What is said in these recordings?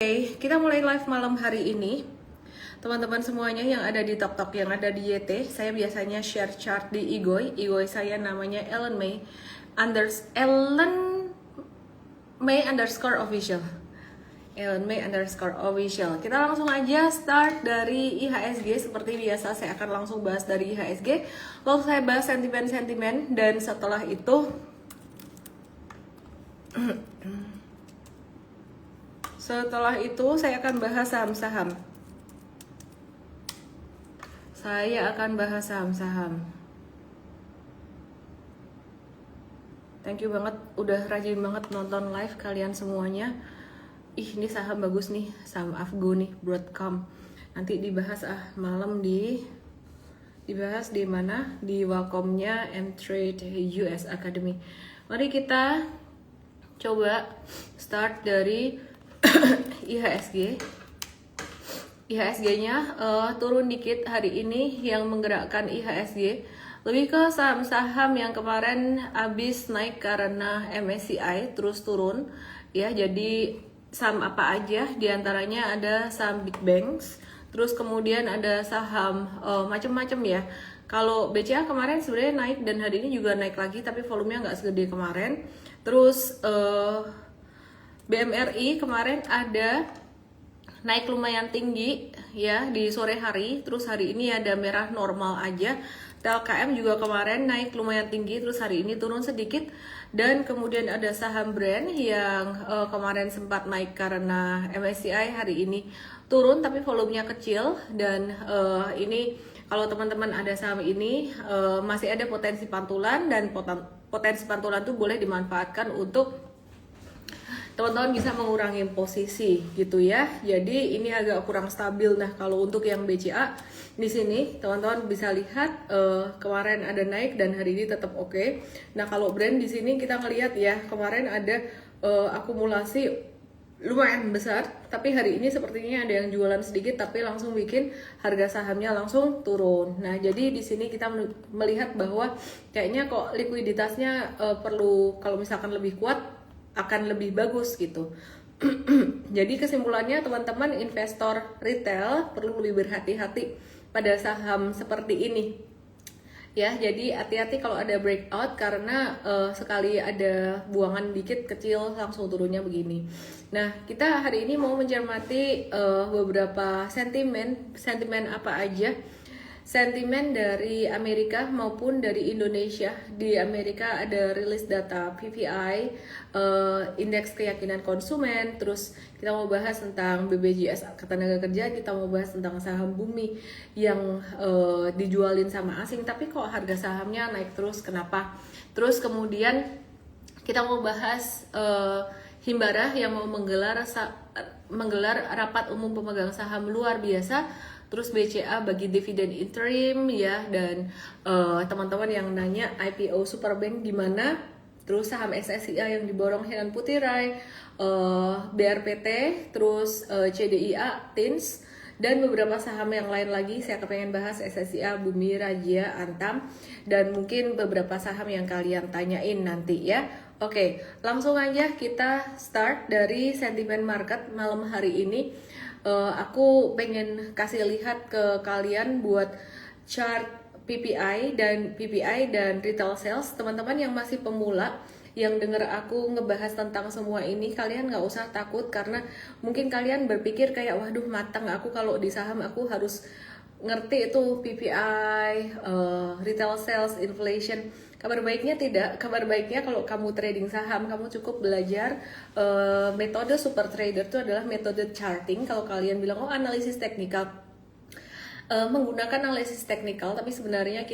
Oke, kita mulai live malam hari ini. Teman-teman semuanya yang ada di TokTok, yang ada di YT, saya biasanya share chart di Igoy. Igoy saya namanya Ellen May underscore official. Ellen May underscore official. Kita langsung aja start dari IHSG. Seperti biasa saya akan langsung bahas dari IHSG. Lalu saya bahas sentimen-sentimen, dan setelah itu saya akan bahas saham-saham. Thank you banget, udah rajin banget nonton live kalian semuanya. Ini saham bagus nih, saham Afgo nih, Broadcom. Nanti dibahas malam dibahas di mana? Di Wacomnya Mtrade US Academy. Mari kita coba start dari IHSG. IHSG-nya turun dikit hari ini. Yang menggerakkan IHSG lebih ke saham-saham yang kemarin habis naik karena MSCI terus turun ya. Jadi saham apa aja? Diantaranya ada saham big banks, terus kemudian ada saham macam-macam ya. Kalau BCA kemarin sebenarnya naik dan hari ini juga naik lagi, tapi volumenya nggak segede kemarin. Terus BMRI kemarin ada naik lumayan tinggi ya di sore hari, terus hari ini ada merah normal aja. TLKM juga kemarin naik lumayan tinggi, terus hari ini turun sedikit. Dan kemudian ada saham brand yang kemarin sempat naik karena MSCI, hari ini turun tapi volumenya kecil. Dan ini kalau teman-teman ada saham ini masih ada potensi pantulan, dan potensi pantulan itu boleh dimanfaatkan untuk teman-teman bisa mengurangi posisi gitu ya. Jadi ini agak kurang stabil. Nah, kalau untuk yang BCA di sini teman-teman bisa lihat kemarin ada naik dan hari ini tetap oke. Nah, kalau brand di sini kita ngelihat ya, kemarin ada akumulasi lumayan besar, tapi hari ini sepertinya ada yang jualan sedikit tapi langsung bikin harga sahamnya langsung turun. Nah, jadi di sini kita melihat bahwa kayaknya kok likuiditasnya perlu, kalau misalkan lebih kuat akan lebih bagus gitu. Jadi kesimpulannya teman-teman investor retail perlu lebih berhati-hati pada saham seperti ini ya. Jadi hati-hati kalau ada breakout, karena sekali ada buangan dikit kecil langsung turunnya begini. Nah, kita hari ini mau mencermati beberapa sentimen apa aja. Sentimen dari Amerika maupun dari Indonesia. Di Amerika ada rilis data PPI, indeks keyakinan konsumen. Terus kita mau bahas tentang BPJS Ketenagakerjaan, kita mau bahas tentang saham Bumi yang dijualin sama asing, tapi kok harga sahamnya naik terus, kenapa? Terus kemudian kita mau bahas Himbara yang mau menggelar rapat umum pemegang saham luar biasa. Terus BCA bagi dividen interim ya, dan teman-teman yang nanya IPO Superbank di mana, terus saham SSIA yang diborong Henan Putirai, BRPT, terus CDIA, TINS, dan beberapa saham yang lain lagi. Saya kepengen bahas SSIA, Bumi, Raja, Antam, dan mungkin beberapa saham yang kalian tanyain nanti ya. Oke, langsung aja kita start dari sentimen market malam hari ini. Aku pengen kasih lihat ke kalian buat chart PPI dan retail sales. Teman-teman yang masih pemula, yang denger aku ngebahas tentang semua ini, kalian nggak usah takut, karena mungkin kalian berpikir kayak waduh matang, aku kalau di saham aku harus ngerti itu PPI, retail sales, inflation. Kabar baiknya tidak. Kabar baiknya kalau kamu trading saham, kamu cukup belajar metode super trader. Itu adalah metode charting. Kalau kalian bilang oh analisis teknikal, menggunakan analisis teknikal, tapi sebenarnya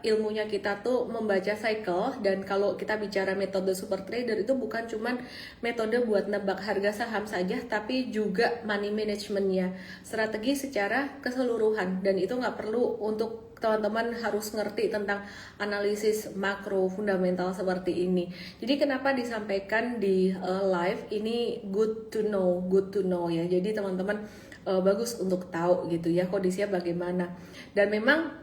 ilmunya kita tuh membaca cycle. Dan kalau kita bicara metode super trader, itu bukan cuman metode buat nebak harga saham saja, tapi juga money managementnya, strategi secara keseluruhan. Dan itu nggak perlu untuk teman-teman harus ngerti tentang analisis makro fundamental seperti ini. Jadi kenapa disampaikan di live ini good to know ya. Jadi teman-teman bagus untuk tahu gitu ya kondisinya bagaimana. Dan memang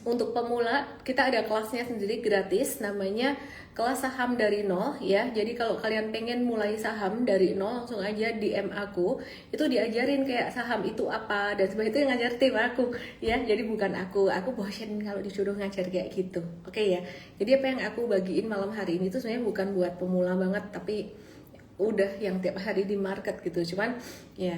untuk pemula kita ada kelasnya sendiri gratis, namanya kelas saham dari nol ya. Jadi kalau kalian pengen mulai saham dari nol, langsung aja DM aku, itu diajarin kayak saham itu apa dan sebagainya. Itu yang ngajar tim aku ya, jadi bukan aku bosen kalau disuruh ngajar kayak gitu. Oke ya, jadi apa yang aku bagiin malam hari ini tuh sebenarnya bukan buat pemula banget, tapi udah yang tiap hari di market gitu. Cuman ya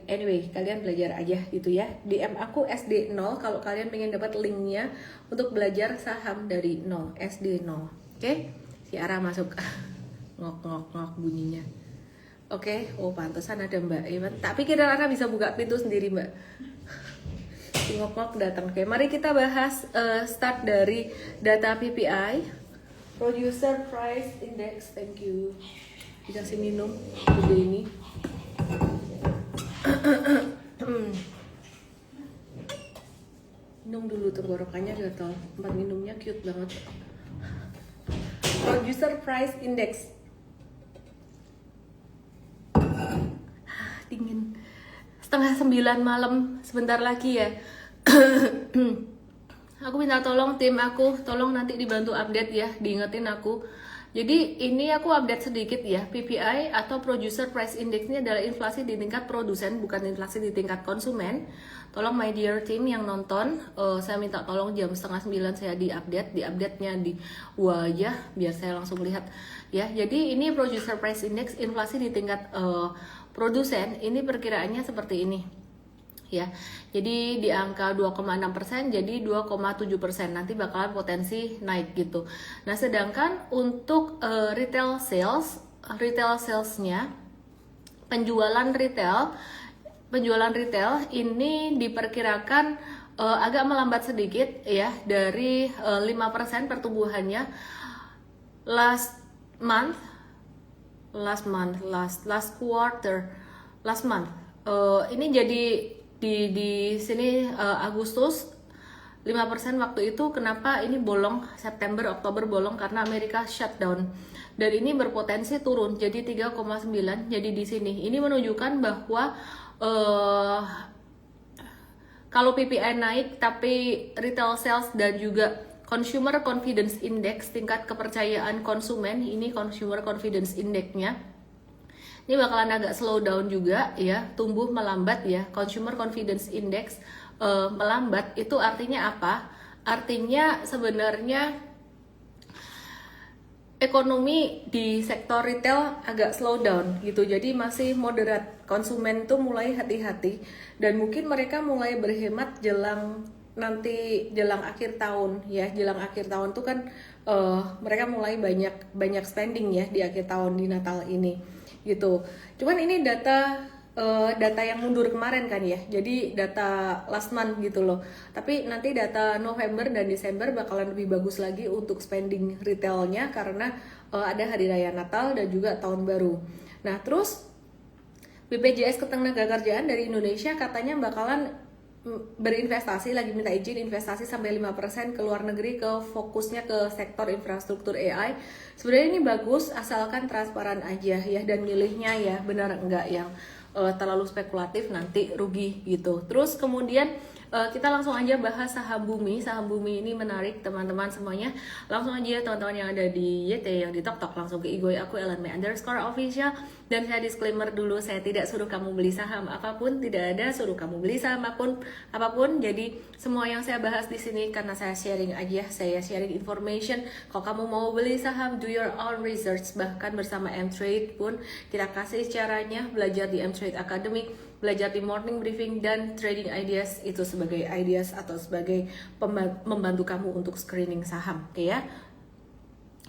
anyway, kalian belajar aja gitu ya. DM aku SD 0 kalau kalian pengen dapat linknya untuk belajar saham dari nol, SD 0. Oke? Si Ara masuk. Ngok bunyinya. Oke, oh pantesan ada Mbak Iwan. Tapi kira Ara bisa buka pintu sendiri, Mbak. Si ngok datang. Oke, mari kita bahas start dari data PPI, Producer Price Index. Thank you. Dikasih minum gede ini. Minum dulu, tenggorokannya gatal. Tempat minumnya cute banget. Producer Price Index. Dingin. 8:30 malam, sebentar lagi ya. Aku minta tolong tim aku, tolong nanti dibantu update ya, diingetin aku. Jadi ini aku update sedikit ya, PPI atau Producer Price Index ini adalah inflasi di tingkat produsen, bukan inflasi di tingkat konsumen. Tolong my dear team yang nonton, saya minta tolong jam 8:30 saya di-update-nya di wajah biar saya langsung lihat ya. Jadi ini Producer Price Index, inflasi di tingkat produsen, ini perkiraannya seperti ini. Ya, jadi di angka 2,6% jadi 2,7%, nanti bakalan potensi naik gitu. Nah, sedangkan untuk retail salesnya, penjualan retail ini diperkirakan agak melambat sedikit ya, dari 5% pertumbuhannya last month. Ini jadi di sini Agustus 5% waktu itu. Kenapa ini bolong? September, Oktober bolong karena Amerika shutdown. Dan ini berpotensi turun jadi 3,9. Jadi di sini ini menunjukkan bahwa kalau PPI naik tapi retail sales dan juga Consumer Confidence Index, tingkat kepercayaan konsumen, ini Consumer Confidence Index-nya ini bakalan agak slow down juga ya, tumbuh melambat ya. Consumer Confidence Index melambat itu artinya apa? Artinya sebenarnya ekonomi di sektor retail agak slow down gitu. Jadi masih moderat. Konsumen tuh mulai hati-hati dan mungkin mereka mulai berhemat jelang akhir tahun ya. Jelang akhir tahun tuh kan mereka mulai banyak spending ya di akhir tahun, di Natal ini gitu. Cuman ini data yang mundur kemarin kan ya, jadi data last month gitu loh. Tapi nanti data November dan Desember bakalan lebih bagus lagi untuk spending retailnya karena ada hari raya Natal dan juga tahun baru. Nah terus BPJS Ketenagakerjaan dari Indonesia katanya bakalan berinvestasi, lagi minta izin investasi sampai 5% ke luar negeri, ke fokusnya ke sektor infrastruktur AI. Sebenarnya ini bagus asalkan transparan aja ya, dan milihnya ya benar enggak yang terlalu spekulatif nanti rugi gitu. Terus kemudian kita langsung aja bahas saham bumi. Saham bumi ini menarik teman-teman semuanya. Langsung aja teman-teman yang ada di YT, yang di TokTok, langsung ke IG aku @ellenme_official. Dan saya disclaimer dulu, saya tidak suruh kamu beli saham apapun, tidak ada suruh kamu beli saham apapun. Jadi semua yang saya bahas di sini karena saya sharing aja, saya sharing information. Kalau kamu mau beli saham, do your own research. Bahkan bersama M-Trade pun kita kasih caranya, belajar di M-Trade Academy, belajar di morning briefing dan trading ideas, itu sebagai ideas atau sebagai membantu kamu untuk screening saham, oke ya.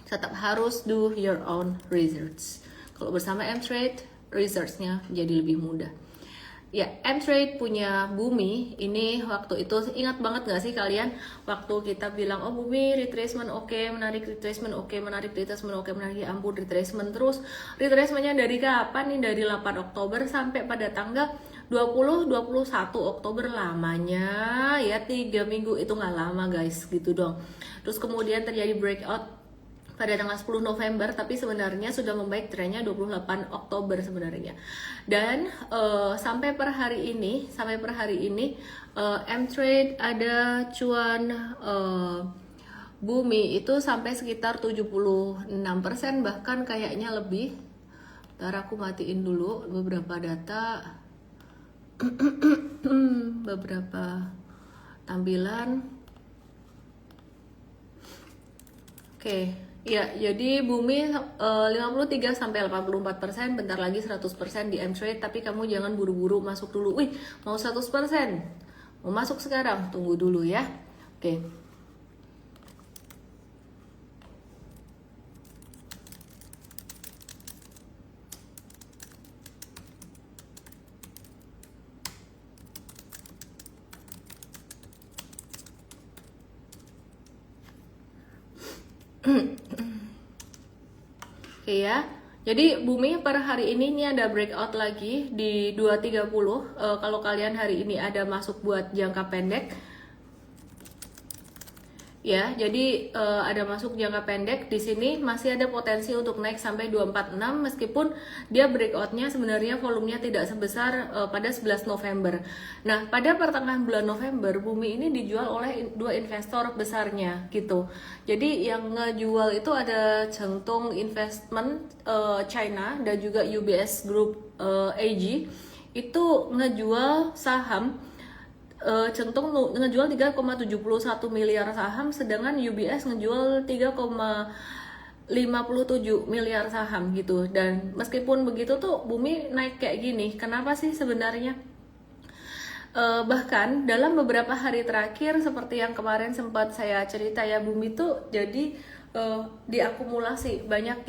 Tetap harus do your own research. Kalau bersama M-Trade, researchnya jadi lebih mudah. Ya, M-Trade punya bumi, ini waktu itu ingat banget gak sih kalian waktu kita bilang, oh bumi retracement oke, menarik retracement oke, menarik retracement oke, menarik, ya ampun retracement terus. Retracementnya dari kapan nih? Dari 8 Oktober sampai pada tanggal 20-21 Oktober, lamanya ya 3 minggu, itu nggak lama guys gitu dong. Terus kemudian terjadi breakout pada tanggal 10 November, tapi sebenarnya sudah membaik trennya 28 Oktober sebenarnya. Dan sampai per hari ini M-Trade ada cuan Bumi itu sampai sekitar 76%, bahkan kayaknya lebih. Ntar aku matiin dulu beberapa data, beberapa tampilan. Oke, ya, jadi Bumi 53 sampai 84%, bentar lagi 100% di M-Trade, tapi kamu jangan buru-buru masuk dulu. Wih, mau 100%. Mau masuk sekarang, tunggu dulu ya. Oke. Oke ya. Jadi Bumi per hari ini ada breakout lagi di 230. Kalau kalian hari ini ada masuk buat jangka pendek, ya, jadi ada masuk jangka pendek di sini masih ada potensi untuk naik sampai 246, meskipun dia breakoutnya sebenarnya volumenya tidak sebesar pada 11 November. Nah, pada pertengahan bulan November Bumi ini dijual oleh dua investor besarnya gitu. Jadi yang ngejual itu ada Chengtong Investment China dan juga UBS Group AG, itu ngejual saham. Chengtong ngejual 3,71 miliar saham, sedangkan UBS ngejual 3,57 miliar saham gitu. Dan meskipun begitu tuh Bumi naik kayak gini, kenapa sih sebenarnya? Bahkan dalam beberapa hari terakhir, seperti yang kemarin sempat saya cerita ya, Bumi tuh jadi diakumulasi banyak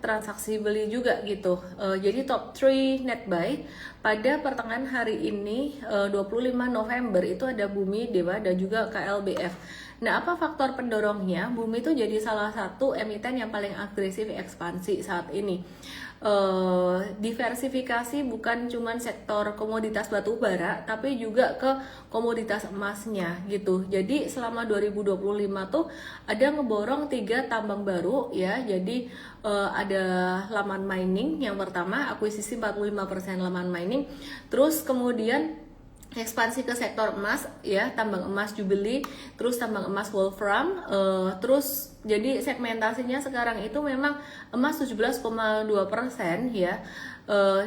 transaksi beli juga gitu. Jadi top 3 net buy pada pertengahan hari ini 25 November itu ada Bumi, Dewa, dan juga KLBF. Nah, apa faktor pendorongnya? Bumi itu jadi salah satu emiten yang paling agresif ekspansi saat ini. Diversifikasi bukan cuma sektor komoditas batu bara, tapi juga ke komoditas emasnya gitu. Jadi selama 2025 tuh ada ngeborong 3 tambang baru ya. Jadi ada Laman Mining yang pertama, akuisisi 45% Laman Mining. Terus kemudian ekspansi ke sektor emas ya, tambang emas Jubilee, terus tambang emas Wolfram, terus jadi segmentasinya sekarang itu memang emas 17,2% ya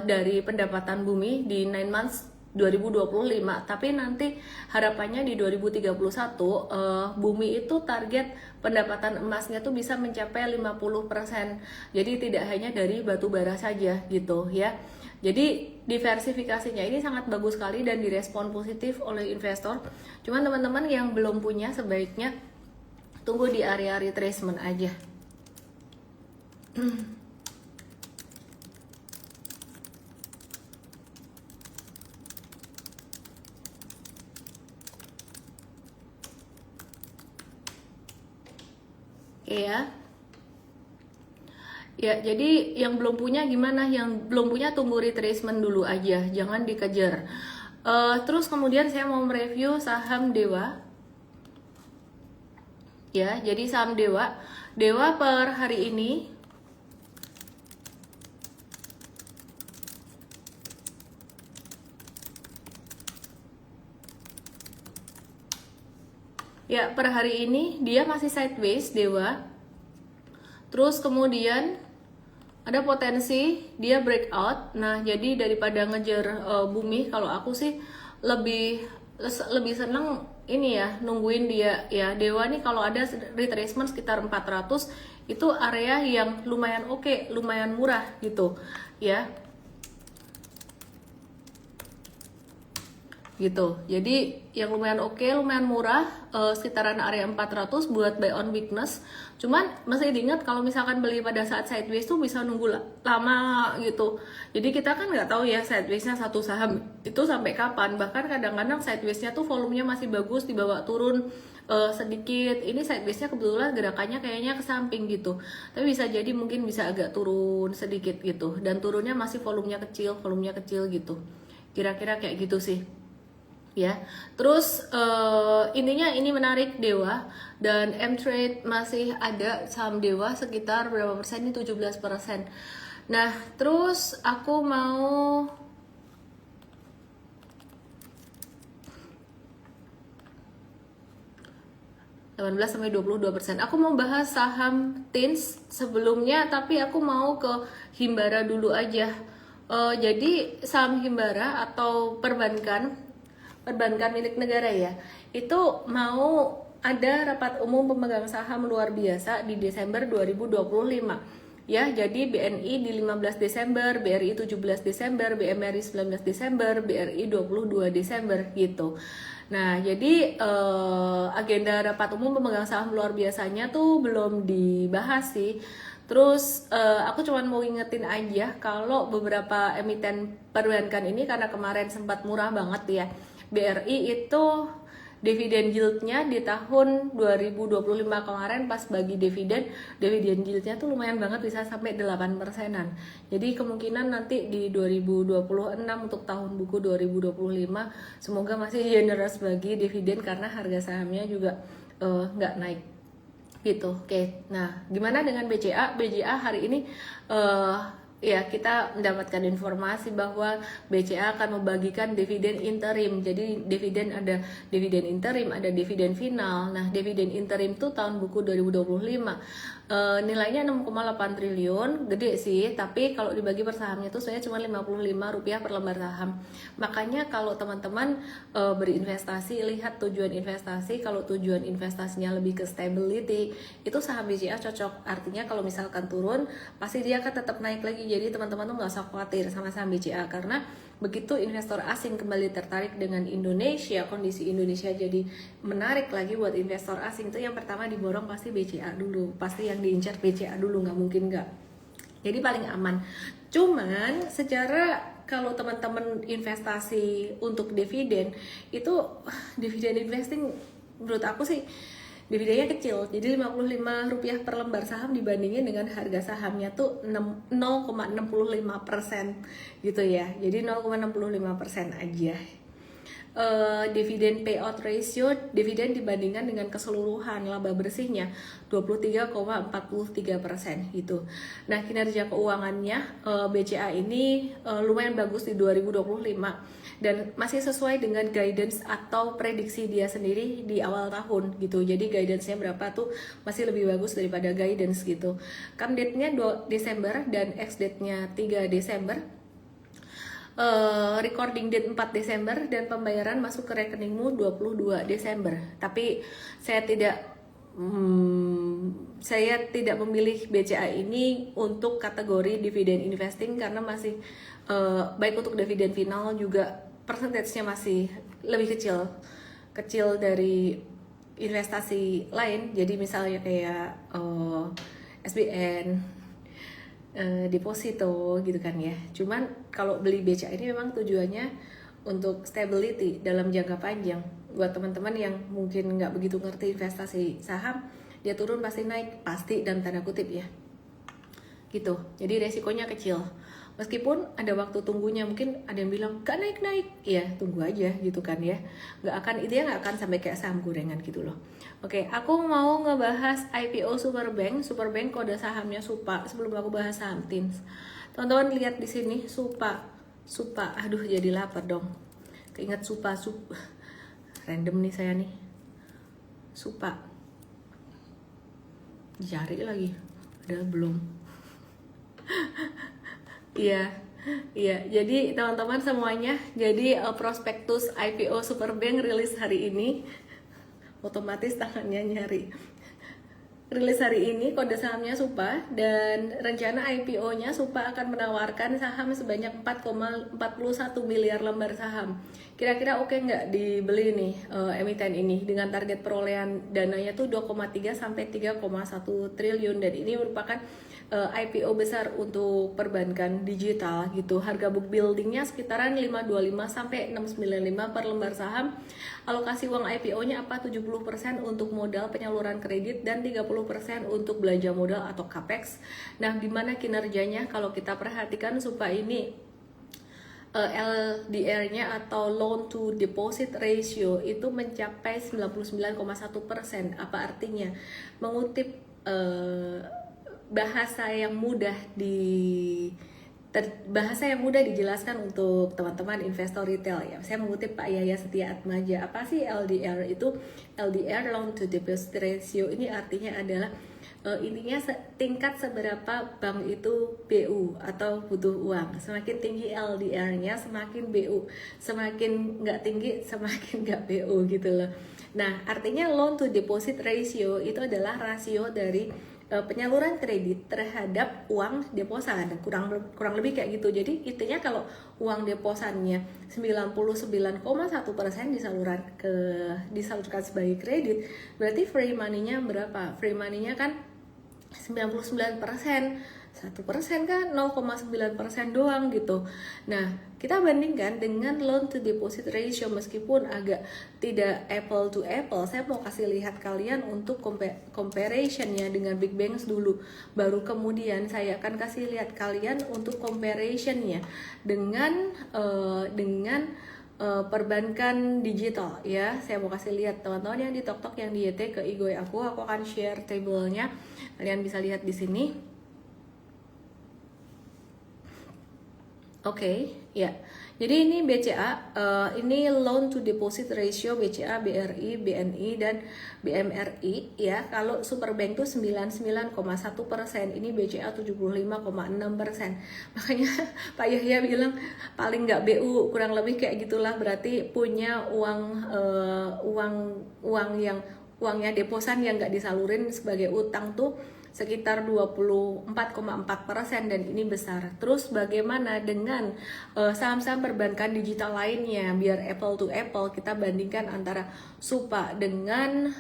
dari pendapatan Bumi di 9 months 2025, tapi nanti harapannya di 2031 Bumi itu target pendapatan emasnya tuh bisa mencapai 50%. Jadi tidak hanya dari batu bara saja gitu ya. Jadi diversifikasinya ini sangat bagus sekali dan direspon positif oleh investor. Cuman teman-teman yang belum punya sebaiknya tunggu di area retracement aja. Ya. Ya, jadi yang belum punya gimana? Yang belum punya tunggu retracement dulu aja, jangan dikejar. Terus kemudian saya mau mereview saham Dewa. Ya, jadi saham Dewa per hari ini ya, per hari ini dia masih sideways Dewa. Terus kemudian ada potensi dia breakout. Nah, jadi daripada ngejar Bumi, kalau aku sih lebih seneng ini ya, nungguin dia ya. Dewa nih kalau ada retracement sekitar 400, itu area yang lumayan oke, lumayan murah gitu ya. Gitu. Jadi yang lumayan oke, lumayan murah, sekitaran area 400 buat buy on weakness. Cuman masih diingat kalau misalkan beli pada saat sideways tuh bisa nunggu lama gitu. Jadi kita kan nggak tahu ya sidewaysnya satu saham itu sampai kapan. Bahkan kadang-kadang sidewaysnya tuh volumenya masih bagus, dibawa turun sedikit. Ini sidewaysnya kebetulan gerakannya kayaknya ke samping gitu. Tapi bisa jadi mungkin bisa agak turun sedikit gitu. Dan turunnya masih volumenya kecil gitu. Kira-kira kayak gitu sih. ya. Terus ininya ini menarik Dewa, dan M-Trade masih ada saham Dewa sekitar berapa persen, ini 17%. Nah terus aku mau 18-22%. Aku mau bahas saham TINS sebelumnya, tapi aku mau ke Himbara dulu aja. Jadi saham Himbara atau perbankan milik negara ya, itu mau ada rapat umum pemegang saham luar biasa di Desember 2025. Ya, jadi BNI di 15 Desember, BRI 17 Desember, BMRI 19 Desember, BRI 22 Desember gitu. Nah, jadi agenda rapat umum pemegang saham luar biasanya tuh belum dibahas sih. Terus aku cuma mau ingetin aja kalau beberapa emiten perbankan ini karena kemarin sempat murah banget ya. BRI itu dividen yieldnya di tahun 2025 kemarin pas bagi dividen yieldnya tuh lumayan banget, bisa sampai 8%-an. Jadi kemungkinan nanti di 2026 untuk tahun buku 2025 semoga masih generous bagi dividen karena harga sahamnya juga nggak naik gitu. Oke, nah gimana dengan BCA? BCA hari ini ya kita mendapatkan informasi bahwa BCA akan membagikan dividen interim. Jadi dividen ada dividen interim, ada dividen final. Nah, dividen interim itu tahun buku 2025 nilainya 6,8 triliun, gede sih, tapi kalau dibagi per sahamnya tuh saya cuma Rp55 per lembar saham. Makanya kalau teman-teman berinvestasi, lihat tujuan investasi. Kalau tujuan investasinya lebih ke stability, itu saham BCA cocok. Artinya kalau misalkan turun, pasti dia akan tetap naik lagi. Jadi teman-teman tuh nggak usah khawatir sama saham BCA, karena begitu investor asing kembali tertarik dengan Indonesia, kondisi Indonesia jadi menarik lagi buat investor asing, itu yang pertama diborong pasti BCA dulu, pasti yang diincar BCA dulu, nggak mungkin nggak. Jadi paling aman. Cuman secara kalau teman-teman investasi untuk dividen itu, dividen investing menurut aku sih dividennya kecil, jadi Rp55 per lembar saham dibandingin dengan harga sahamnya tuh 0,65% gitu ya, jadi 0,65% aja. Dividen payout ratio, dividen dibandingkan dengan keseluruhan laba bersihnya 23,43% gitu. Nah, kinerja keuangannya BCA ini lumayan bagus di 2025 dan masih sesuai dengan guidance atau prediksi dia sendiri di awal tahun gitu. Jadi guidance-nya berapa tuh masih lebih bagus daripada guidance gitu. Kan date-nya 2 Desember dan ex-date-nya 3 Desember. Recording date 4 Desember dan pembayaran masuk ke rekeningmu 22 Desember. Tapi saya tidak memilih BCA ini untuk kategori dividen investing karena masih baik untuk dividen final juga persentasenya masih lebih kecil dari investasi lain. Jadi misalnya kayak SBN, deposito gitu kan ya. Cuman kalau beli BCA ini memang tujuannya untuk stability dalam jangka panjang. Buat teman-teman yang mungkin nggak begitu ngerti investasi saham, dia turun pasti naik, pasti dalam tanda kutip ya gitu. Jadi resikonya kecil. Meskipun ada waktu tunggunya, mungkin ada yang bilang gak naik-naik, ya tunggu aja gitu kan ya. Dia nggak akan sampai kayak saham gorengan gitu loh. Oke, aku mau ngebahas IPO Superbank kode sahamnya SUPA sebelum aku bahas saham TINS. Teman-teman lihat di sini SUPA, aduh jadi lapar dong. Keinget SUPA, random nih saya nih. SUPA, cari lagi, udah belum. Iya, jadi teman-teman semuanya, jadi prospektus IPO Superbank rilis hari ini, otomatis tangannya nyari. Rilis hari ini, kode sahamnya SUPA, dan rencana IPO-nya SUPA akan menawarkan saham sebanyak 4,41 miliar lembar saham. Kira-kira oke nggak dibeli nih emiten ini dengan target perolehan dananya tuh 2,3 sampai 3,1 triliun, dan ini merupakan IPO besar untuk perbankan digital gitu. Harga book buildingnya sekitaran 525 sampai 695 per lembar saham. Alokasi uang IPO-nya apa? 70% untuk modal penyaluran kredit dan 30% untuk belanja modal atau capex. Nah, gimana kinerjanya? Kalau kita perhatikan SUPA ini LDR-nya atau loan to deposit ratio itu mencapai 99,1%. Apa artinya? Mengutip bahasa yang mudah bahasa yang mudah dijelaskan untuk teman-teman investor retail ya. Saya mengutip Pak Yaya Setia Atmaja. Apa sih LDR itu? LDR, loan to deposit ratio, ini artinya adalah intinya tingkat seberapa bank itu BU atau butuh uang. Semakin tinggi LDR-nya, semakin BU. Semakin nggak tinggi, semakin nggak BU gitu loh. Nah, artinya loan to deposit ratio itu adalah rasio dari penyaluran kredit terhadap uang deposan, kurang lebih kayak gitu. Jadi intinya kalau uang deposannya 99,1% disalurkan sebagai kredit, berarti free money-nya berapa? Free money-nya kan 99%, 1% kan 0,9% doang gitu. Nah, kita bandingkan dengan loan to deposit ratio, meskipun agak tidak apple to apple. Saya mau kasih lihat kalian untuk comparison-nya dengan big banks dulu, baru kemudian saya akan kasih lihat kalian untuk comparison-nya dengan perbankan digital ya. Saya mau kasih lihat teman-teman yang di TokTok, yang di YT, ke Igoy aku akan share table-nya. Kalian bisa lihat di sini. Oke, ya. Jadi ini BCA, ini loan to deposit ratio BCA, BRI, BNI, dan BMRI ya. Kalau Superbank itu 99,1%, ini BCA 75,6%. Makanya Pak Yahya bilang paling nggak BU, kurang lebih kayak gitulah. Berarti punya uangnya deposan yang nggak disalurin sebagai utang tuh sekitar 24,4%, dan ini besar. Terus bagaimana dengan saham-saham perbankan digital lainnya? Biar apple to apple, kita bandingkan antara Supa dengan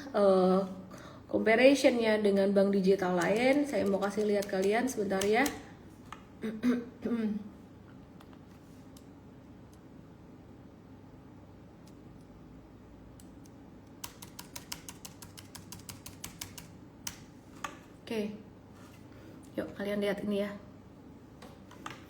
comparison-nya dengan bank digital lain. Saya mau kasih lihat kalian sebentar ya. Oke, yuk kalian lihat ini ya.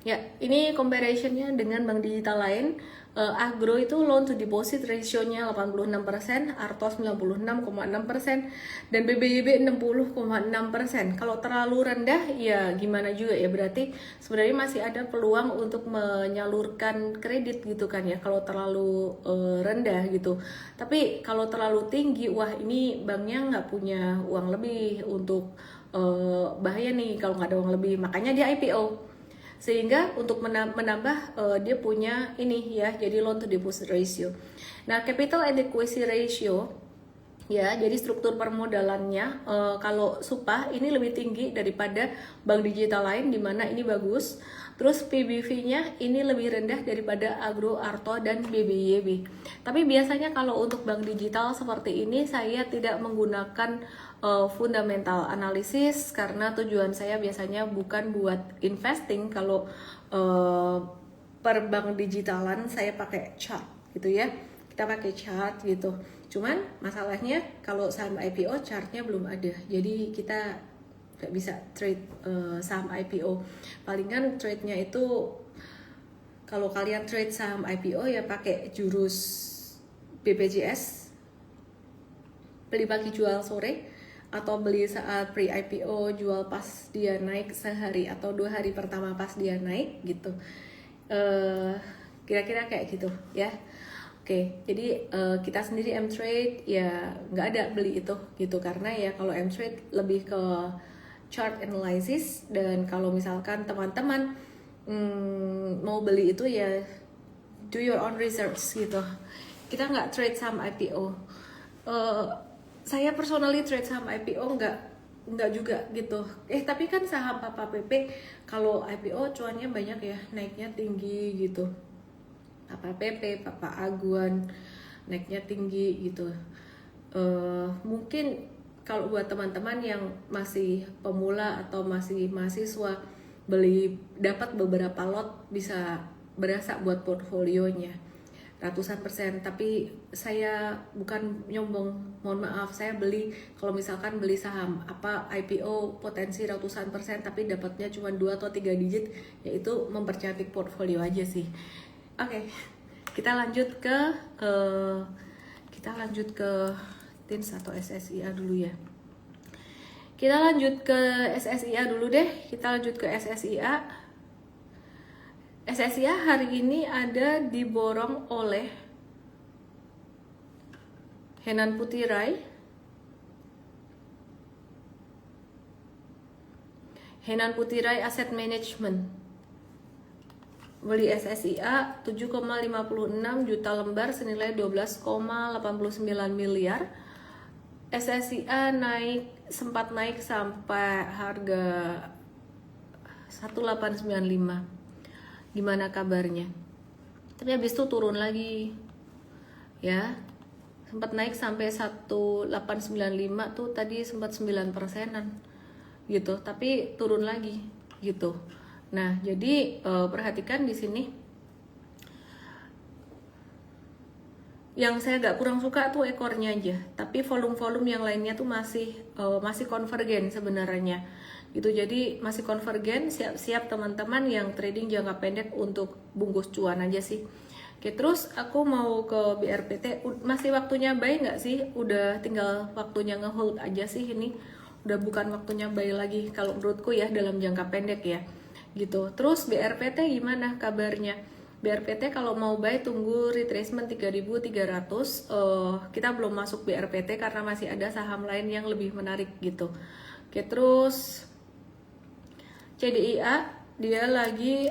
Ya, ini comparison-nya dengan bank digital lain. Agro itu loan to deposit ratio-nya 86%, Artos 96,6%, dan BBYB 60,6%. Kalau terlalu rendah ya gimana juga ya, berarti sebenarnya masih ada peluang untuk menyalurkan kredit gitu kan ya, kalau terlalu rendah gitu. Tapi kalau terlalu tinggi, wah ini banknya nggak punya uang lebih untuk bahaya nih kalau nggak ada uang lebih, makanya dia IPO. Sehingga untuk menambah dia punya ini ya, jadi loan to deposit ratio. Nah, capital adequacy ratio ya, jadi struktur permodalannya kalau Supa ini lebih tinggi daripada bank digital lain, di mana ini bagus. Terus PBV-nya ini lebih rendah daripada Agro, Arto, dan BBYB. Tapi biasanya kalau untuk bank digital seperti ini saya tidak menggunakan fundamental analysis, karena tujuan saya biasanya bukan buat investing. Kalau per bank digitalan saya pakai chart gitu ya, kita pakai chart gitu. Cuman masalahnya kalau saham IPO chartnya belum ada, jadi kita nggak bisa trade saham IPO. Palingan trade-nya itu kalau kalian trade saham IPO ya pakai jurus BPJS, beli pagi jual sore, atau beli saat pre-IPO, jual pas dia naik sehari atau 2 hari pertama pas dia naik gitu. Kira-kira kayak gitu ya. Oke, jadi kita sendiri M-Trade ya nggak ada beli itu gitu, karena ya kalau M-Trade lebih ke chart analysis, dan kalau misalkan teman-teman mau beli itu ya do your own research gitu. Kita nggak trade saham IPO. Saya personally trade saham IPO nggak juga gitu. Tapi kan saham Papa PP kalau IPO cuannya banyak ya, naiknya tinggi gitu. Papa PP, Papa Aguan naiknya tinggi gitu. Mungkin kalau buat teman-teman yang masih pemula atau masih mahasiswa, dapat beberapa lot bisa berasa buat portfolionya ratusan persen. Tapi saya bukan nyombong, mohon maaf, saya beli, kalau misalkan beli saham IPO potensi ratusan persen tapi dapatnya cuma 2 atau 3 digit, yaitu mempercantik portfolio aja sih. Oke, kita lanjut ke TINS atau SSIA dulu ya. Kita lanjut ke SSIA dulu deh. Kita lanjut ke SSIA. SSIA hari ini ada diborong oleh Henan Putirai, Henan Putirai Asset Management. Beli SSIA 7,56 juta lembar senilai 12,89 miliar. SSIA sempat naik sampai harga 1895. Gimana kabarnya? Tapi habis itu turun lagi. Ya. Sempat naik sampai 1895 tuh tadi sempat 9%-an. Gitu, tapi turun lagi gitu. Nah, jadi perhatikan di sini. Yang saya agak kurang suka tuh ekornya aja, tapi volume-volume yang lainnya tuh masih konvergen sebenarnya. Gitu. Jadi masih konvergen, siap-siap teman-teman yang trading jangka pendek untuk bungkus cuan aja sih. Oke, terus aku mau ke BRPT. Masih waktunya buy nggak sih? Udah tinggal waktunya ngehold aja sih ini. Udah bukan waktunya buy lagi kalau menurutku ya dalam jangka pendek ya. Gitu. Terus BRPT gimana kabarnya? BRPT kalau mau buy tunggu retracement 3.300. Kita belum masuk BRPT karena masih ada saham lain yang lebih menarik gitu. Oke, terus CDIA dia lagi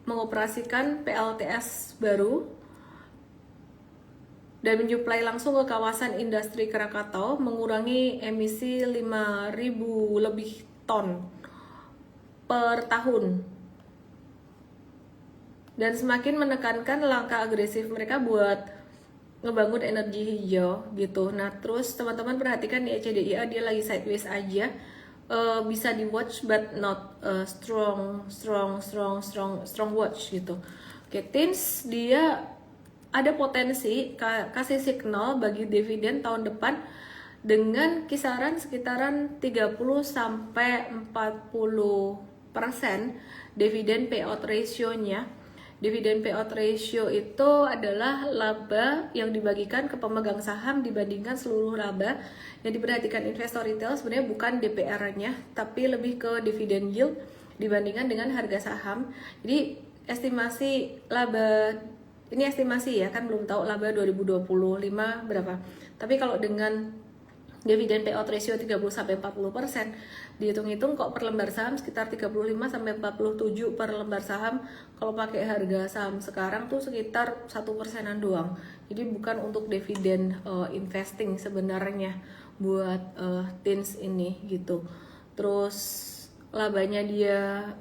mengoperasikan PLTS baru dan menyuplai langsung ke kawasan industri Krakatau, mengurangi emisi 5.000 lebih ton per tahun. Dan semakin menekankan langkah agresif mereka buat ngebangun energi hijau gitu. Nah, terus teman-teman perhatikan di CDIA dia lagi sideways aja. Bisa di watch but not strong watch gitu. Oke, TINS dia ada potensi kasih signal bagi dividen tahun depan dengan kisaran sekitaran 30 sampai 40% dividen payout ratio-nya. Dividen payout ratio itu adalah laba yang dibagikan ke pemegang saham dibandingkan seluruh laba. Yang diperhatikan investor retail sebenarnya bukan DPR-nya, tapi lebih ke dividen yield dibandingkan dengan harga saham. Jadi estimasi laba, ini estimasi ya, kan belum tahu laba 2025 berapa. Tapi kalau dengan dividen payout ratio 30-40%, dihitung-hitung kok per lembar saham sekitar 35-47 per lembar saham. Kalau pakai harga saham sekarang tuh sekitar 1%-an doang. Jadi bukan untuk dividen investing sebenarnya buat TINS ini gitu. Terus labanya dia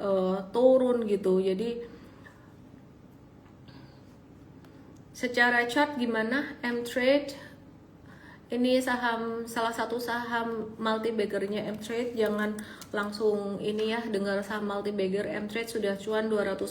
turun gitu. Jadi secara chart gimana? M-Trade ini salah satu saham multi baggernya M-Trade. Jangan langsung ini ya dengar saham multi bagger. M-Trade sudah cuan 200%.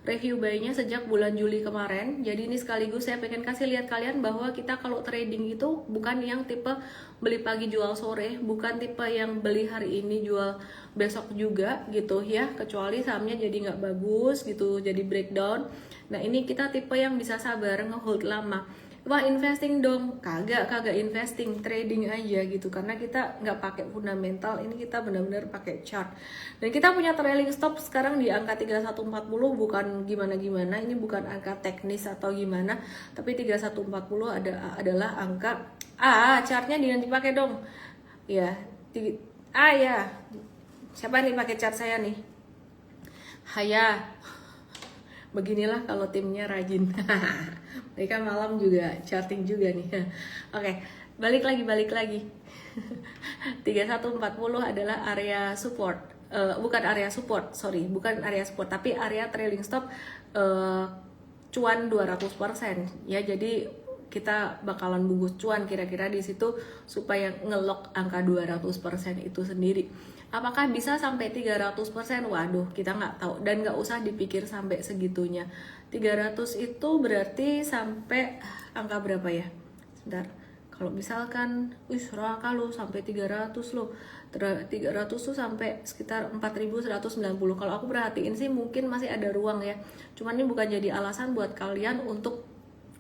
Review buy-nya sejak bulan Juli kemarin. Jadi ini sekaligus saya pengen kasih lihat kalian bahwa kita kalau trading itu bukan yang tipe beli pagi jual sore, bukan tipe yang beli hari ini jual besok juga gitu ya, kecuali sahamnya jadi nggak bagus gitu, jadi breakdown. Nah, ini kita tipe yang bisa sabar ngehold lama. Wah, investing dong, kagak investing, trading aja gitu, karena kita nggak pakai fundamental, ini kita benar-benar pakai chart. Dan kita punya trailing stop sekarang di angka 3140, bukan gimana-gimana, ini bukan angka teknis atau gimana, tapi 3140 adalah angka chartnya nanti pakai dong ya. Ya, siapa nih pakai chart saya nih? Haya. Beginilah kalau timnya rajin. Mereka malam juga charting juga nih. Oke, balik lagi. 3140 adalah area support. Bukan area support, tapi area trailing stop cuan 200% ya. Jadi kita bakalan bungkus cuan kira-kira di situ supaya ngelok angka 200% itu sendiri. Apakah bisa sampai 300%? Waduh, kita nggak tahu dan nggak usah dipikir sampai segitunya. 300 itu berarti sampai angka berapa ya? Sebentar. Kalau misalkan Raka lo sampai 300 lo, 300 tuh sampai sekitar 4190. Kalau aku perhatiin sih mungkin masih ada ruang ya, cuman ini bukan jadi alasan buat kalian untuk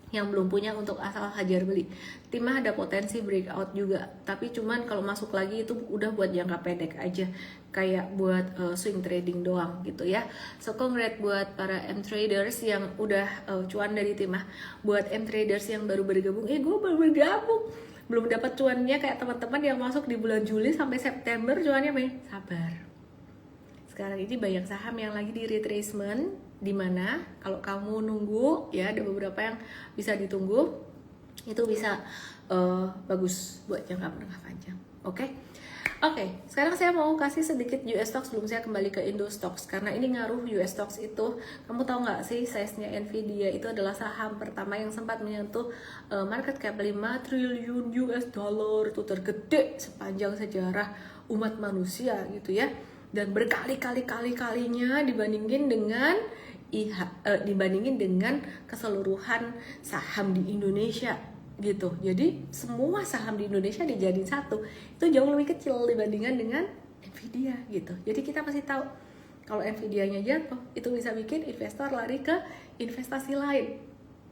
yang belum punya untuk asal hajar beli. Timah ada potensi breakout juga, tapi cuman kalau masuk lagi itu udah buat jangka pendek aja, kayak buat swing trading doang gitu ya. So congrats buat para M traders yang udah cuan dari Timah. Buat M traders yang baru bergabung, gue baru bergabung belum dapat cuannya kayak teman-teman yang masuk di bulan Juli sampai September cuannya sabar. Sekarang ini banyak saham yang lagi di retracement, dimana kalau kamu nunggu ya, ada beberapa yang bisa ditunggu, itu bisa bagus buat jangka menengah panjang. Oke, sekarang saya mau kasih sedikit US stocks sebelum saya kembali ke Indo stocks, karena ini ngaruh US stocks itu. Kamu tahu nggak sih, size-nya Nvidia itu adalah saham pertama yang sempat menyentuh market cap 5 triliun US dollar, itu tergede sepanjang sejarah umat manusia gitu ya. Dan berkali-kalinya dibandingin dengan keseluruhan saham di Indonesia gitu. Jadi semua saham di Indonesia dijadiin satu, itu jauh lebih kecil dibandingkan dengan Nvidia gitu. Jadi kita pasti tahu kalau Nvidia-nya jatuh, itu bisa bikin investor lari ke investasi lain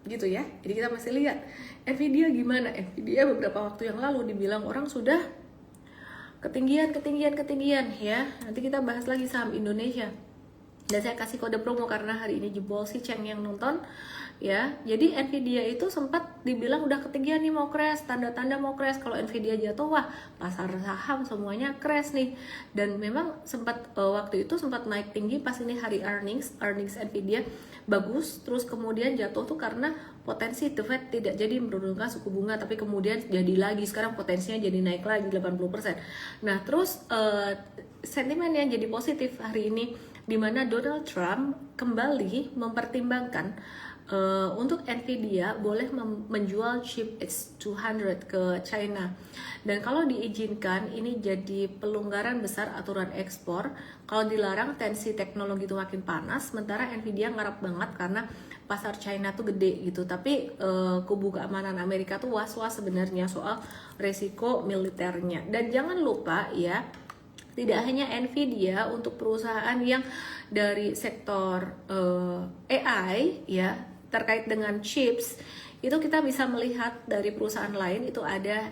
gitu ya. Jadi kita masih lihat Nvidia gimana. Nvidia beberapa waktu yang lalu dibilang orang sudah ketinggian ya. Nanti kita bahas lagi saham Indonesia. Dan saya kasih kode promo karena hari ini jebol si Cheng yang nonton ya. Jadi Nvidia itu sempat dibilang udah ketinggian nih, mau crash, tanda-tanda mau crash. Kalau Nvidia jatuh, wah pasar saham semuanya crash nih. Dan memang sempat waktu itu sempat naik tinggi pas ini hari earnings Nvidia bagus, terus kemudian jatuh tuh karena potensi The Fed tidak jadi menurunkan suku bunga, tapi kemudian jadi lagi, sekarang potensinya jadi naik lagi 80%. Nah terus sentimen yang jadi positif hari ini, di mana Donald Trump kembali mempertimbangkan untuk Nvidia boleh menjual chip H200 ke China. Dan kalau diizinkan, ini jadi pelonggaran besar aturan ekspor. Kalau dilarang, tensi teknologi itu makin panas. Sementara Nvidia ngarep banget karena pasar China tuh gede gitu. Tapi kubu keamanan Amerika tuh was-was sebenarnya soal resiko militernya. Dan jangan lupa ya, tidak hanya Nvidia, untuk perusahaan yang dari sektor AI ya, terkait dengan chips, itu kita bisa melihat dari perusahaan lain, itu ada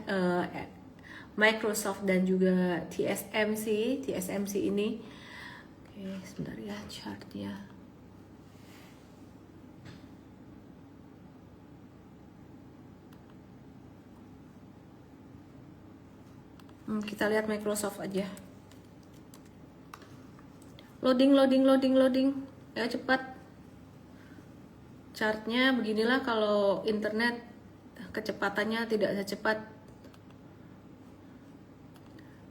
Microsoft dan juga TSMC ini. Oke, sebentar ya chartnya. Kita lihat Microsoft aja. Loading ya, cepat. Chartnya beginilah kalau internet kecepatannya tidak secepat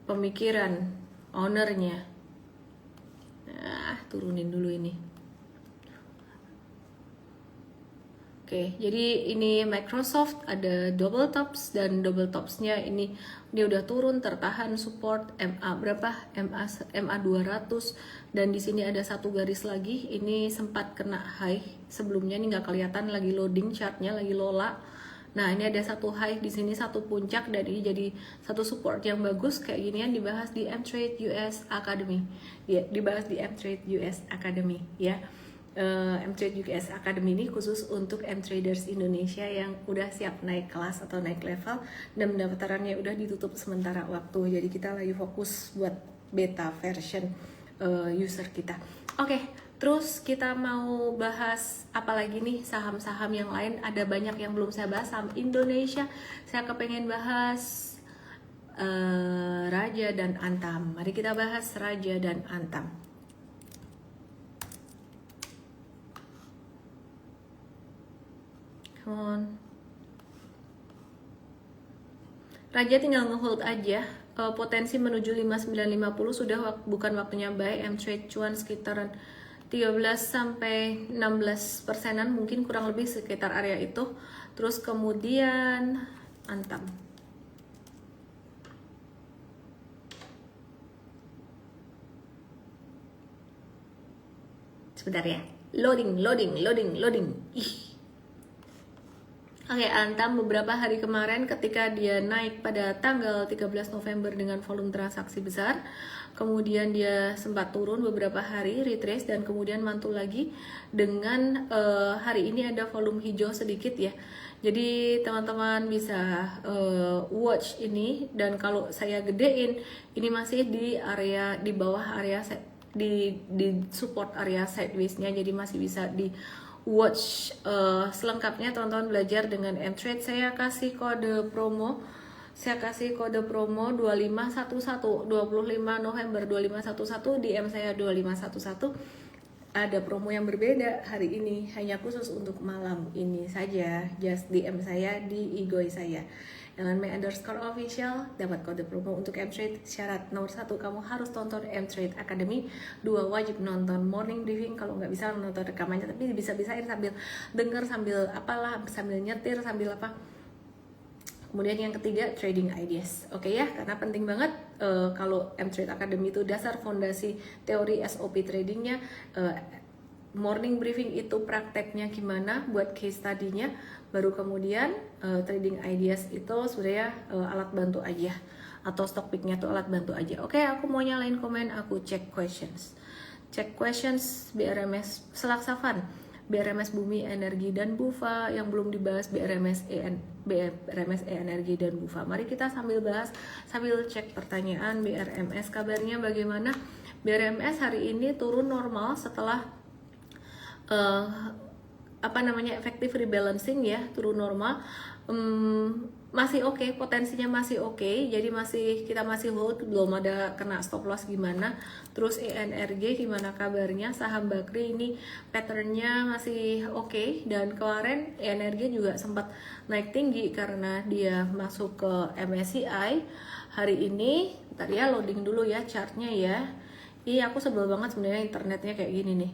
pemikiran ownernya. Nah, turunin dulu ini. Oke, jadi ini Microsoft ada double tops, dan double topsnya ini dia udah turun, tertahan support MA berapa? MA 200, dan di sini ada satu garis lagi, ini sempat kena high sebelumnya, ini nggak kelihatan lagi loading chartnya, lagi lola. Nah ini ada satu high di sini, satu puncak, dan ini jadi satu support yang bagus kayak ginian, dibahas di M-Trade US Academy ya, dibahas di M-Trade US Academy ya. M-Trade US Academy ini khusus untuk M-Traders Indonesia yang udah siap naik kelas atau naik level, dan pendaftarannya udah ditutup sementara waktu. Jadi kita lagi fokus buat beta version user kita. Oke, terus kita mau bahas apa lagi nih, saham-saham yang lain. Ada banyak yang belum saya bahas. Saham Indonesia saya kepengen bahas Raja dan Antam. Mari kita bahas Raja dan Antam. Raja tinggal ngehold aja, potensi menuju 5950 sudah bukan waktunya buy. M-Trade cuan sekitaran 13 sampai 16 persenan, mungkin kurang lebih sekitar area itu. Terus kemudian Antam. Sebentar ya, loading. Ih. Oke, Antam beberapa hari kemarin ketika dia naik pada tanggal 13 November dengan volume transaksi besar, kemudian dia sempat turun beberapa hari, retrace, dan kemudian mantul lagi dengan hari ini ada volume hijau sedikit ya. Jadi teman-teman bisa watch ini, dan kalau saya gedein, ini masih di area di bawah area di support area sideways-nya, jadi masih bisa di watch selengkapnya. Teman-teman belajar dengan M-Trade. Saya kasih kode promo 2511 25 November 2511, DM saya 2511. Ada promo yang berbeda hari ini, hanya khusus untuk malam ini saja. Just DM saya di igoi saya @my_official, dapat kode promo untuk M-Trade. Syarat nomor 1, kamu harus tonton M-Trade Academy. 2, wajib nonton morning briefing. Kalau nggak bisa nonton rekamannya, tapi bisa-bisain sambil denger, sambil apalah, sambil nyetir, sambil apa. Kemudian yang ketiga, trading ideas. Oke ya, karena penting banget kalau M-Trade Academy itu dasar fondasi teori SOP tradingnya. Morning briefing itu prakteknya gimana, buat case study-nya. Baru kemudian trading ideas itu sebenarnya alat bantu aja, atau stock pick-nya tuh alat bantu aja. Oke, aku mau nyalain komen, aku cek questions. Cek questions BRMS Selaksavan, BRMS Bumi Energi dan Bufa. Yang belum dibahas BRMS Energi dan Bufa. Mari kita sambil bahas, sambil cek pertanyaan. BRMS kabarnya bagaimana? BRMS hari ini turun normal setelah effective rebalancing ya, turun normal. Masih oke, potensinya masih oke, jadi kita masih hold, belum ada kena stop loss gimana. Terus ENRG gimana kabarnya? Saham Bakri ini patternnya masih oke, dan kemarin ENRG juga sempat naik tinggi karena dia masuk ke MSCI. Hari ini, bentar ya, loading dulu ya chartnya ya. Aku sebel banget sebenarnya internetnya kayak gini nih.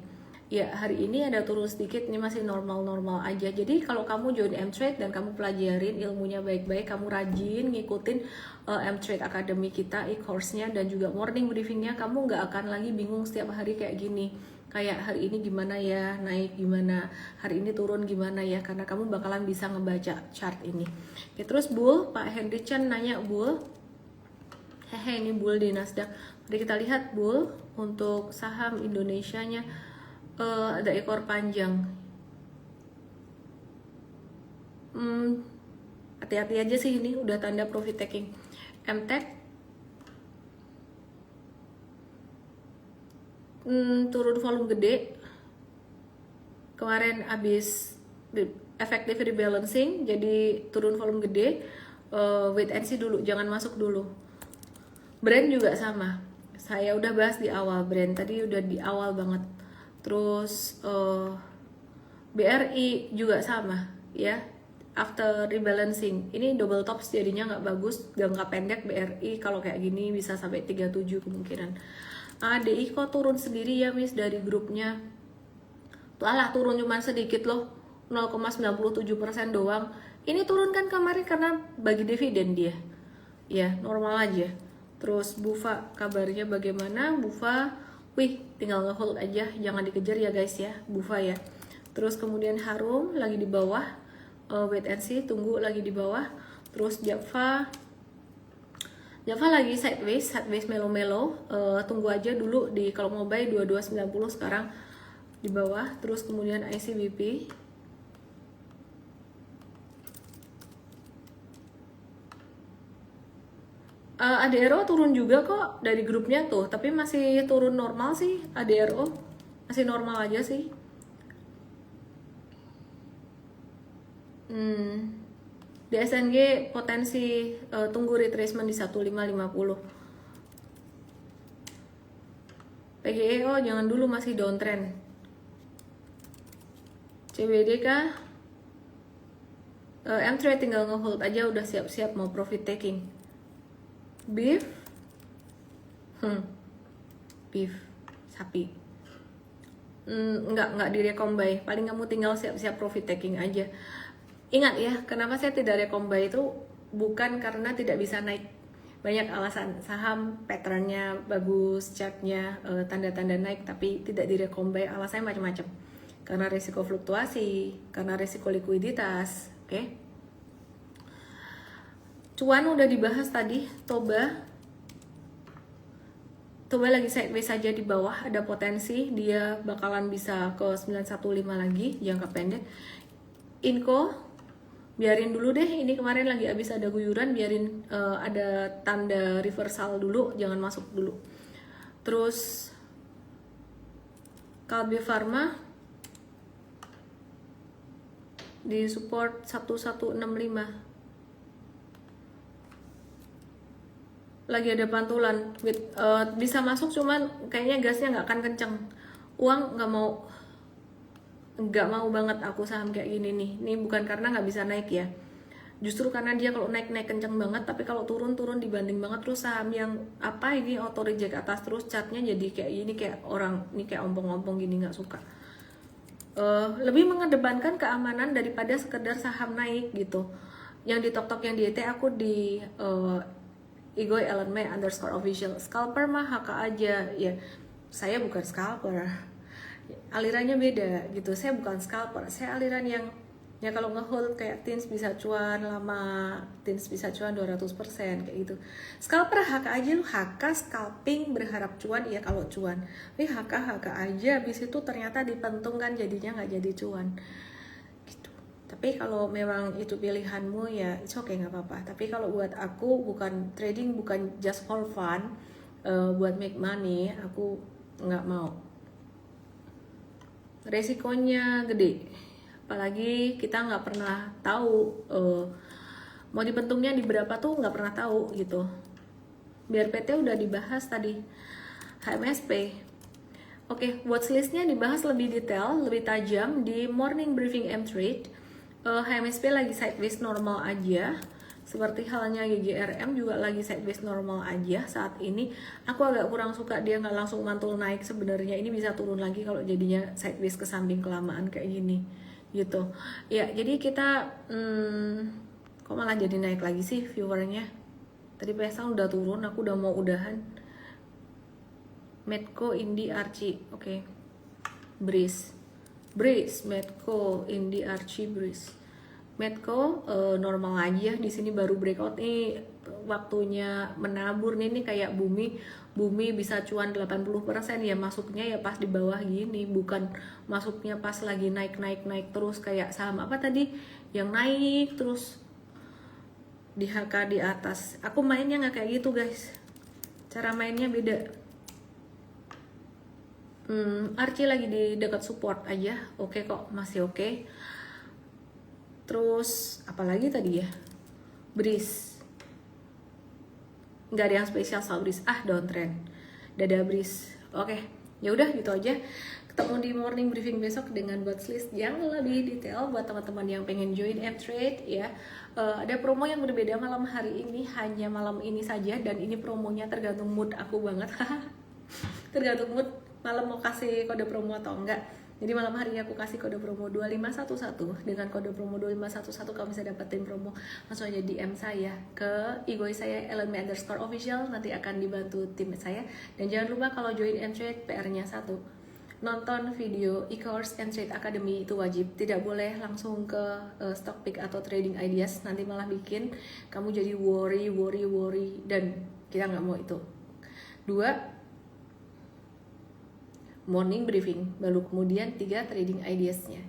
Ya, hari ini ada turun sedikit, ini masih normal-normal aja. Jadi kalau kamu join M-Trade dan kamu pelajarin ilmunya baik-baik, kamu rajin ngikutin M-Trade Academy kita, e-course-nya, dan juga morning briefing-nya, kamu nggak akan lagi bingung setiap hari kayak gini. Kayak hari ini gimana ya, naik gimana, hari ini turun gimana ya, karena kamu bakalan bisa ngebaca chart ini. Oke, terus Bull, Pak Henry Chan nanya Bull. Ini Bull di Nasdaq. Mari kita lihat Bull untuk saham Indonesianya. Ada ekor panjang. Hati-hati aja sih, ini udah tanda profit taking. MTech turun volume gede. Kemarin habis effective rebalancing, jadi turun volume gede. Wait and see dulu, jangan masuk dulu. Brand juga sama. Saya udah bahas di awal, brand tadi udah di awal banget. Terus BRI juga sama ya, after rebalancing ini double tops, jadinya nggak bagus, jangka pendek BRI kalau kayak gini bisa sampai 37 kemungkinan. ADI kok turun sendiri ya Miss dari grupnya? Alah, turun cuma sedikit loh, 0,97% doang. Ini turun kan kemarin karena bagi dividen dia, ya normal aja. Terus Bufa kabarnya bagaimana? Bufa, tinggal nge-hold aja, jangan dikejar ya guys ya, Bufa ya. Terus kemudian Harum lagi di bawah, wait and see, tunggu lagi di bawah. Terus Java lagi sideways melo-melo, tunggu aja dulu di, kalau mau buy 2290 sekarang di bawah. Terus kemudian ICBP, ADRO turun juga kok dari grupnya tuh, tapi masih turun normal sih. ADRO masih normal aja sih. DSNG potensi tunggu retracement di 1550. PGEO jangan dulu, masih downtrend. CBD kah? M-Trade tinggal nge-hold aja, udah siap-siap mau profit taking. Beef, beef sapi, nggak direcombay, paling kamu tinggal siap-siap profit taking aja. Ingat ya, kenapa saya tidak recombay itu bukan karena tidak bisa naik, banyak alasan. Saham patternnya bagus, chartnya tanda-tanda naik, tapi tidak direcombay, alasannya macam-macam. Karena risiko fluktuasi, karena risiko likuiditas, oke? Cuan udah dibahas tadi. Toba lagi sideways saja di bawah, ada potensi dia bakalan bisa ke 915 lagi jangka pendek. Inco biarin dulu deh, ini kemarin lagi abis ada guyuran, biarin ada tanda reversal dulu, jangan masuk dulu. Terus Kalbe Pharma di support 1165 lagi ada pantulan, bisa masuk cuman kayaknya gasnya nggak akan kenceng. Uang nggak mau banget aku saham kayak gini nih. Ini bukan karena nggak bisa naik ya, justru karena dia kalau naik kenceng banget, tapi kalau turun dibanding banget. Terus saham yang apa ini auto reject atas terus, chartnya jadi kayak gini, kayak orang ini kayak ompong-ompong gini, nggak suka. Lebih mengedepankan keamanan daripada sekedar saham naik gitu. Yang di TokTok yang di ET aku di Igoy Elenme _official. Scalper mah HK aja ya. Saya bukan scalper, alirannya beda gitu. Saya bukan scalper, saya aliran yang ya kalau ngehold kayak Tins bisa cuan lama, Tins bisa cuan 200% kayak gitu. Scalper HK aja lu, HK scalping berharap cuan ya kalau cuan. Tapi HK aja, habis itu ternyata dipentungkan jadinya nggak jadi cuan. Tapi kalau memang itu pilihanmu ya it's okay, nggak apa-apa. Tapi kalau buat aku, bukan trading, bukan just for fun, buat make money, aku nggak mau. Resikonya gede, apalagi kita nggak pernah tahu mau dipentungnya di berapa tuh, nggak pernah tahu gitu. BRPT udah dibahas tadi. HMSP, oke, watchlistnya dibahas lebih detail, lebih tajam di morning briefing M-Trade. HMSP lagi sideways normal aja, seperti halnya GGRM juga lagi sideways normal aja saat ini. Aku agak kurang suka dia nggak langsung mantul naik, sebenarnya ini bisa turun lagi kalau jadinya sideways ke samping kelamaan kayak gini gitu ya. Jadi kita kok malah jadi naik lagi sih viewernya. Tadi PSL udah turun, aku udah mau udahan. Medco, Indi, Archie, oke. Breeze, Medco, Indi, Archie, Breeze. Medco normal aja, di sini baru breakout nih, waktunya menabur nih kayak bumi bisa cuan 80% ya, masuknya ya pas di bawah gini, bukan masuknya pas lagi naik terus kayak saham apa tadi yang naik terus di HK di atas. Aku mainnya nggak kayak gitu guys, cara mainnya beda. Archie lagi di dekat support aja, oke kok, masih oke. Terus apalagi tadi ya, Breeze nggak ada yang spesial soal Breeze, downtrend, dadah Breeze. Oke, ya udah gitu aja. Ketemu di morning briefing besok dengan watchlist yang lebih detail buat teman-teman yang pengen join M-Trade ya. Ada promo yang berbeda malam hari ini, hanya malam ini saja, dan ini promonya tergantung mood aku banget. Tergantung mood malam mau kasih kode promo atau enggak. Jadi malam hari ini aku kasih kode promo 2511. Dengan kode promo 2511 kamu bisa dapetin promo. Langsung aja DM saya ke Igoy saya _official, nanti akan dibantu tim saya. Dan jangan lupa kalau join M-Trade PR-nya 1, nonton video e-course M-Trade Academy, itu wajib. Tidak boleh langsung ke stock pick atau trading ideas, nanti malah bikin kamu jadi worry dan kita nggak mau itu. 2, morning briefing, baru kemudian 3 trading ideasnya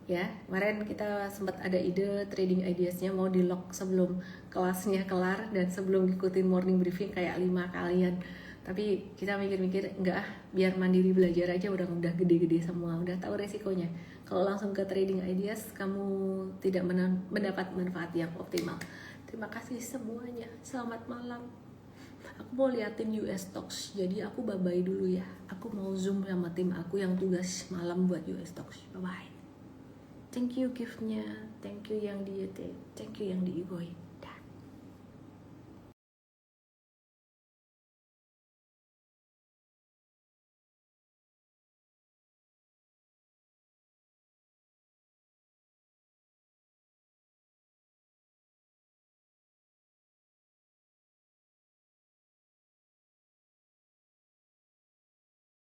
ya. Kemarin kita sempat ada ide trading ideasnya mau di lock sebelum kelasnya kelar dan sebelum ngikutin morning briefing kayak 5 kalian, tapi kita mikir-mikir enggak, biar mandiri belajar aja, udah gede-gede semua, udah tahu resikonya. Kalau langsung ke trading ideas kamu tidak mendapat manfaat yang optimal. Terima kasih semuanya, selamat malam. Aku mau liatin US Stocks, jadi aku bye-bye dulu ya. Aku mau zoom sama tim aku yang tugas malam buat US Stocks. Bye-bye. Thank you gift-nya, thank you yang di YT, thank you yang di Igoy.